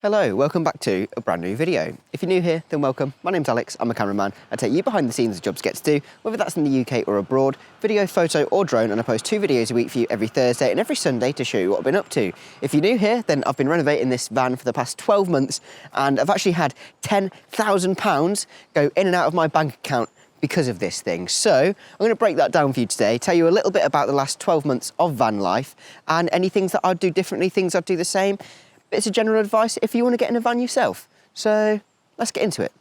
Hello, welcome back to a brand new video. If you're new here, then welcome. My name's Alex, I'm a cameraman. I take you behind the scenes of jobs get to do, whether that's in the UK or abroad, video, photo or drone, and I post 2 videos a week for you every Thursday and every Sunday to show you what I've been up to. If you're new here, then I've been renovating this van for the past 12 months and I've actually had £10,000 go in and out of my bank account because of this thing. So I'm going to break that down for you today, tell you a little bit about the last 12 months of van life and any things that I'd do differently, things I'd do the same. Bits of general advice if you want to get in a van yourself. So let's get into it.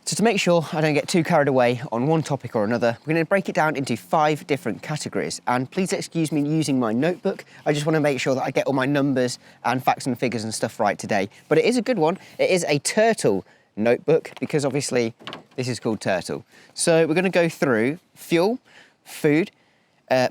So to make sure I don't get too carried away on one topic or another, we're going to break it down into 5 different categories. And please excuse me using my notebook. I just want to make sure that I get all my numbers and facts and figures and stuff right today. But it is a good one. It is a turtle notebook because obviously this is called Turtle. So we're going to go through fuel, food,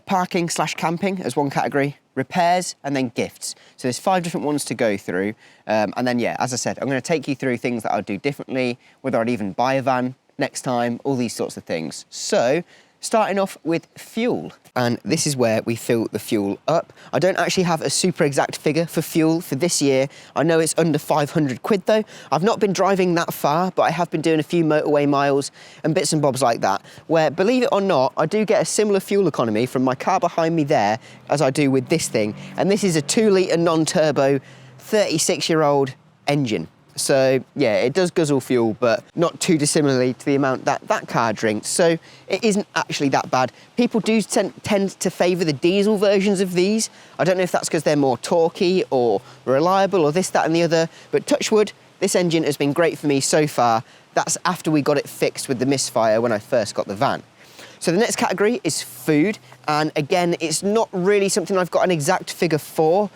parking / camping as one category, repairs, and then gifts. So there's 5 different ones to go through. And then, yeah, as I said, I'm going to take you through things that I'd do differently, whether I'd even buy a van next time, all these sorts of things. So starting off with fuel. And this is where we fill the fuel up. I don't actually have a super exact figure for fuel for this year. I know it's under 500 quid though. I've not been driving that far, but I have been doing a few motorway miles and bits and bobs like that, where, believe it or not, I do get a similar fuel economy from my car behind me there as I do with this thing. And this is a 2-litre non-turbo 36-year-old engine. So yeah, it does guzzle fuel, but not too dissimilarly to the amount that that car drinks. So it isn't actually that bad. People do tend to favour the diesel versions of these. I don't know if that's because they're more torquey or reliable or this, that and the other, but touch wood, this engine has been great for me so far. That's after we got it fixed with the misfire when I first got the van. So the next category is food, and again, it's not really something I've got an exact figure for.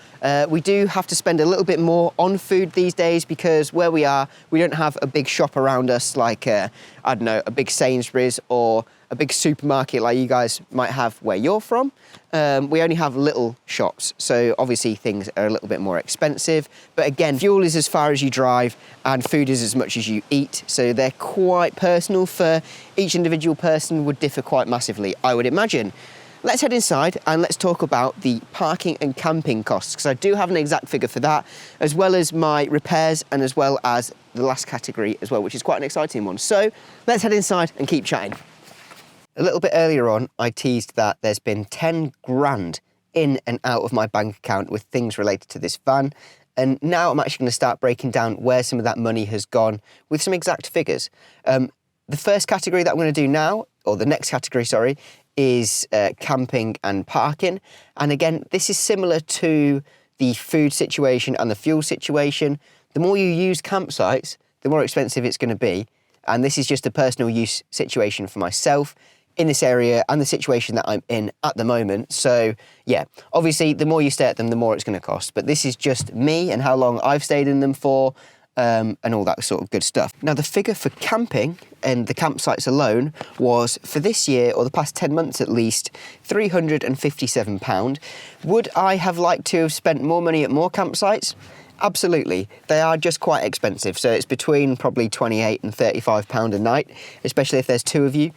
We do have to spend a little bit more on food these days because where we are, we don't have a big shop around us like, I don't know, a big Sainsbury's or a big supermarket like you guys might have where you're from. We only have little shops, so obviously things are a little bit more expensive. But again, fuel is as far as you drive and food is as much as you eat, so they're quite personal for each individual person, would differ quite massively, I would imagine. Let's head inside and let's talk about the parking and camping costs, because I do have an exact figure for that, as well as my repairs and as well as the last category as well, which is quite an exciting one. So let's head inside and keep chatting. A little bit earlier on, I teased that there's been 10 grand in and out of my bank account with things related to this van. And now I'm actually going to start breaking down where some of that money has gone with some exact figures. The first category that I'm going to do now, or the next category, sorry, is camping and parking. And again, this is similar to the food situation and the fuel situation. The more you use campsites, the more expensive it's going to be. And this is just a personal use situation for myself in this area and the situation that I'm in at the moment. So yeah, obviously the more you stay at them, the more it's going to cost. But this is just me and how long I've stayed in them for, and all that sort of good stuff. Now the figure for camping and the campsites alone was, for this year, or the past 10 months at least, £357. Would I have liked to have spent more money at more campsites? Absolutely. They are just quite expensive, so it's between probably £28 and £35 a night, especially if there's 2 of you,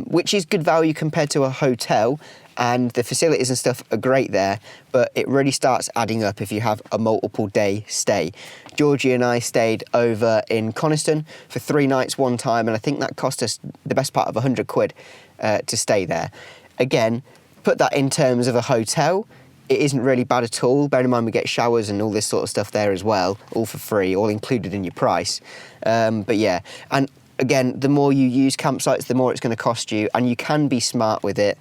which is good value compared to a hotel, and the facilities and stuff are great there, but it really starts adding up if you have a multiple day stay. Georgie and I stayed over in Coniston for 3 nights one time, and I think that cost us the best part of 100 quid to stay there. Again, put that in terms of a hotel, it isn't really bad at all. Bear in mind we get showers and all this sort of stuff there as well, all for free, all included in your price. But yeah, and again, the more you use campsites, the more it's going to cost you, and you can be smart with it,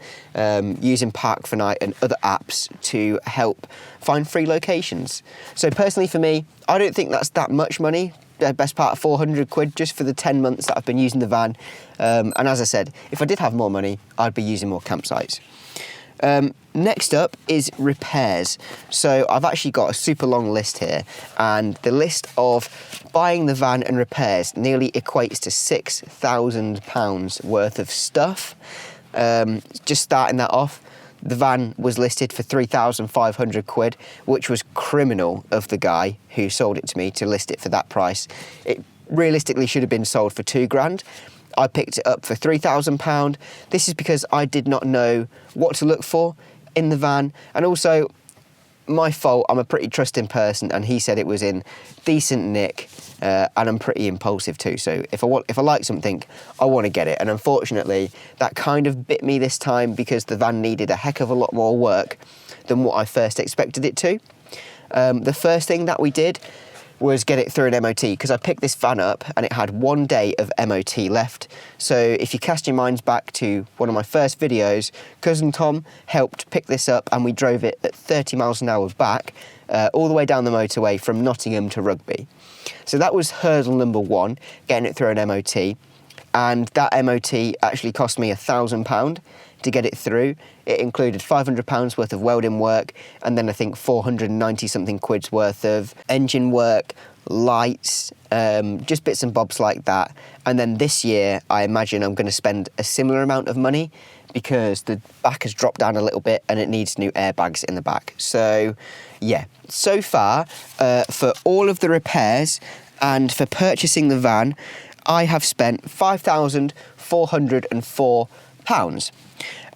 using Park for Night and other apps to help find free locations. So personally for me, I don't think that's that much money. The best part of 400 quid just for the 10 months that I've been using the van. And as I said, if I did have more money, I'd be using more campsites. Next up is repairs. So I've actually got a super long list here, and the list of buying the van and repairs nearly equates to £6,000 worth of stuff. Just starting that off, the van was listed for 3,500 quid, which was criminal of the guy who sold it to me to list it for that price. It realistically should have been sold for 2 grand. I picked it up for £3,000. This is because I did not know what to look for in the van, and also my fault. I'm a pretty trusting person, and he said it was in decent nick, and I'm pretty impulsive too. So if I like something, I want to get it. And unfortunately, that kind of bit me this time because the van needed a heck of a lot more work than what I first expected it to. The first thing that we did was get it through an MOT, because I picked this van up and it had 1 day of MOT left. So if you cast your minds back to one of my first videos, Cousin Tom helped pick this up and we drove it at 30 miles an hour back, all the way down the motorway from Nottingham to Rugby. So that was hurdle number 1, getting it through an MOT. And that MOT actually cost me £1,000 to get it through. It included £500 worth of welding work, and then I think 490 something quid's worth of engine work, lights, just bits and bobs like that. And then this year, I imagine I'm going to spend a similar amount of money because the back has dropped down a little bit and it needs new airbags in the back. So yeah, so far, for all of the repairs and for purchasing the van, I have spent £5,404.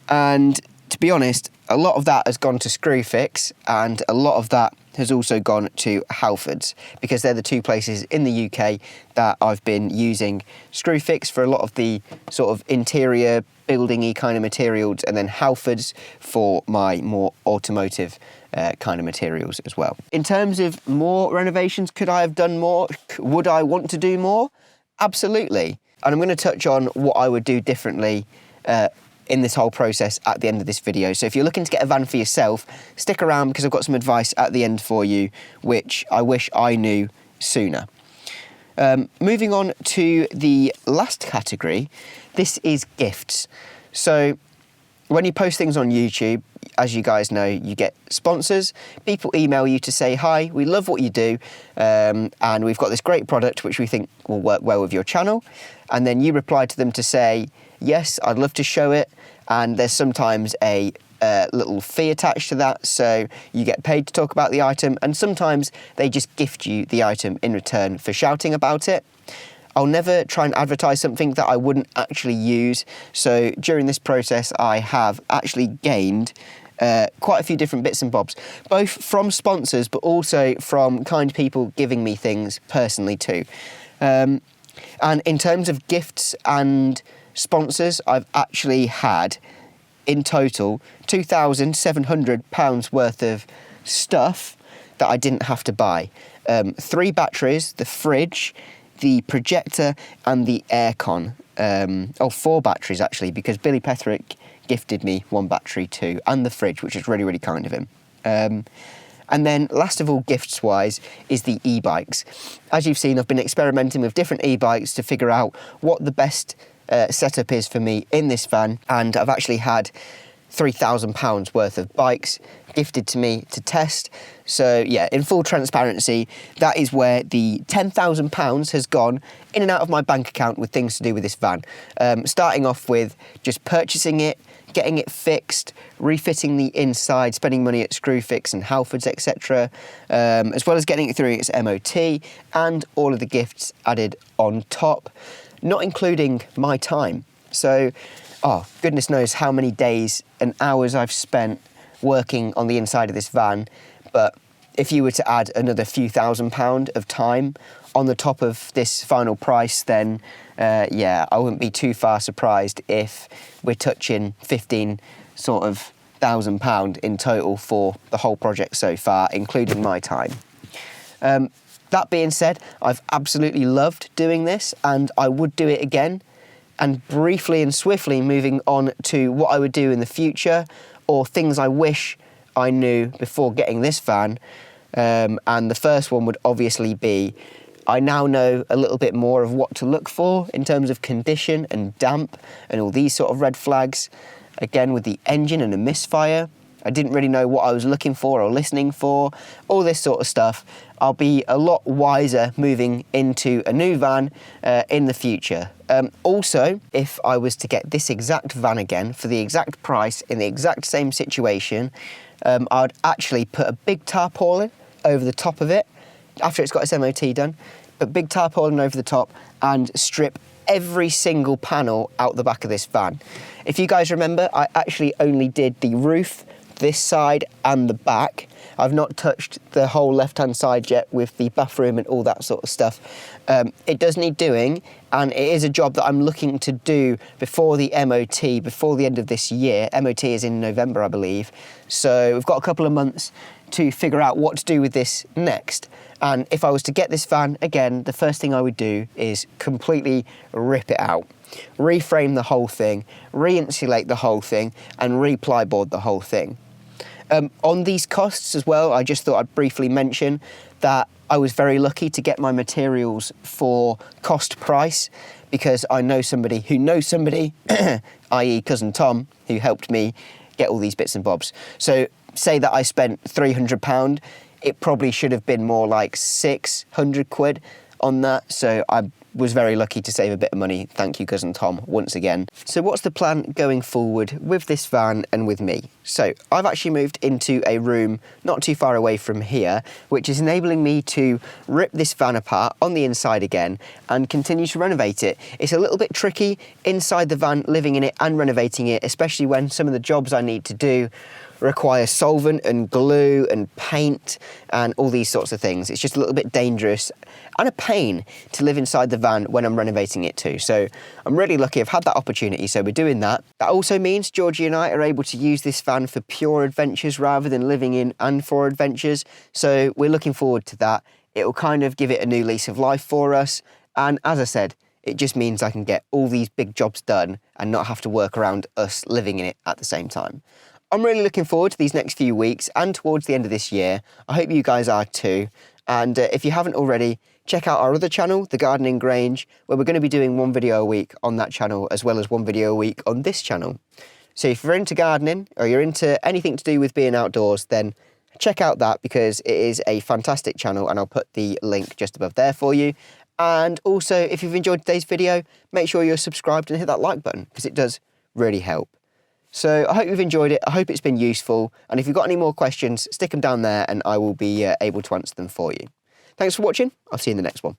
And to be honest, a lot of that has gone to Screwfix, and a lot of that has also gone to Halfords, because they're the 2 places in the UK that I've been using Screwfix for a lot of the sort of interior building-y kind of materials, and then Halfords for my more automotive kind of materials as well. In terms of more renovations, could I have done more? Would I want to do more? Absolutely. And I'm going to touch on what I would do differently in this whole process at the end of this video. So if you're looking to get a van for yourself, stick around because I've got some advice at the end for you, which I wish I knew sooner. Moving on to the last category, this is gifts. So when you post things on YouTube, as you guys know, you get sponsors. People email you to say, hi, we love what you do, and we've got this great product which we think will work well with your channel. And then you reply to them to say, yes, I'd love to show it. And there's sometimes a little fee attached to that, so you get paid to talk about the item, and sometimes they just gift you the item in return for shouting about it. I'll never try and advertise something that I wouldn't actually use, so during this process I have actually gained quite a few different bits and bobs, both from sponsors but also from kind people giving me things personally too. And in terms of gifts and sponsors, I've actually had in total £2,700 worth of stuff that I didn't have to buy. 3 batteries, the fridge, the projector and the aircon. 4 batteries actually, because Billy Petherick gifted me 1 battery too, and the fridge, which is really, really kind of him. And then last of all, gifts wise, is the e-bikes. As you've seen, I've been experimenting with different e-bikes to figure out what the best setup is for me in this van, and I've actually had £3,000 worth of bikes gifted to me to test. So yeah, in full transparency, that is where the £10,000 has gone in and out of my bank account with things to do with this van. Starting off with just purchasing it, getting it fixed, refitting the inside, spending money at Screwfix and Halfords, etc., as well as getting it through its MOT, and all of the gifts added on top, not including my time. So, oh, goodness knows how many days and hours I've spent working on the inside of this van, but if you were to add another few £1,000 of time on the top of this final price, then yeah, I wouldn't be too far surprised if we're touching £15,000 in total for the whole project so far, including my time. That being said, I've absolutely loved doing this and I would do it again. And briefly and swiftly moving on to what I would do in the future, or things I wish I knew before getting this van. And the first one would obviously be, I now know a little bit more of what to look for in terms of condition and damp and all these sort of red flags. Again, with the engine and a misfire, I didn't really know what I was looking for or listening for, all this sort of stuff. I'll be a lot wiser moving into a new van in the future. Also, if I was to get this exact van again for the exact price in the exact same situation, I'd actually put a big tarpaulin over the top of it after it's got its MOT done, but big tarpaulin over the top and strip every single panel out the back of this van. If you guys remember, I actually only did the roof, this side and the back. I've not touched the whole left-hand side yet with the bathroom and all that sort of stuff. It does need doing, and it is a job that I'm looking to do before the MOT, before the end of this year. MOT is in November, I believe. So we've got a couple of months to figure out what to do with this next. And if I was to get this van, again, the first thing I would do is completely rip it out, reframe the whole thing, re-insulate the whole thing, and re-plyboard the whole thing. On these costs as well, I just thought I'd briefly mention that I was very lucky to get my materials for cost price, because I know somebody who knows somebody, i.e. Cousin Tom, who helped me get all these bits and bobs. So say that I spent £300, it probably should have been more like 600 quid on that. So I was very lucky to save a bit of money. Thank you, Cousin Tom, once again. So what's the plan going forward with this van and with me? So I've actually moved into a room not too far away from here, which is enabling me to rip this van apart on the inside again and continue to renovate it. It's a little bit tricky inside the van, living in it and renovating it, especially when some of the jobs I need to do require solvent and glue and paint and all these sorts of things. It's just a little bit dangerous and a pain to live inside the van when I'm renovating it too. So I'm really lucky I've had that opportunity, so we're doing that. That also means Georgie and I are able to use this van for pure adventures rather than living in and for adventures. So we're looking forward to that. It will kind of give it a new lease of life for us. And as I said, it just means I can get all these big jobs done and not have to work around us living in it at the same time. I'm really looking forward to these next few weeks and towards the end of this year. I hope you guys are too. And if you haven't already, check out our other channel, The Gardening Grange, where we're going to be doing one video a week on that channel, as well as one video a week on this channel. So if you're into gardening or you're into anything to do with being outdoors, then check out that, because it is a fantastic channel, and I'll put the link just above there for you. And also, if you've enjoyed today's video, make sure you're subscribed and hit that like button, because it does really help. So I hope you've enjoyed it. I hope it's been useful. And if you've got any more questions, stick them down there and I will be able to answer them for you. Thanks for watching. I'll see you in the next one.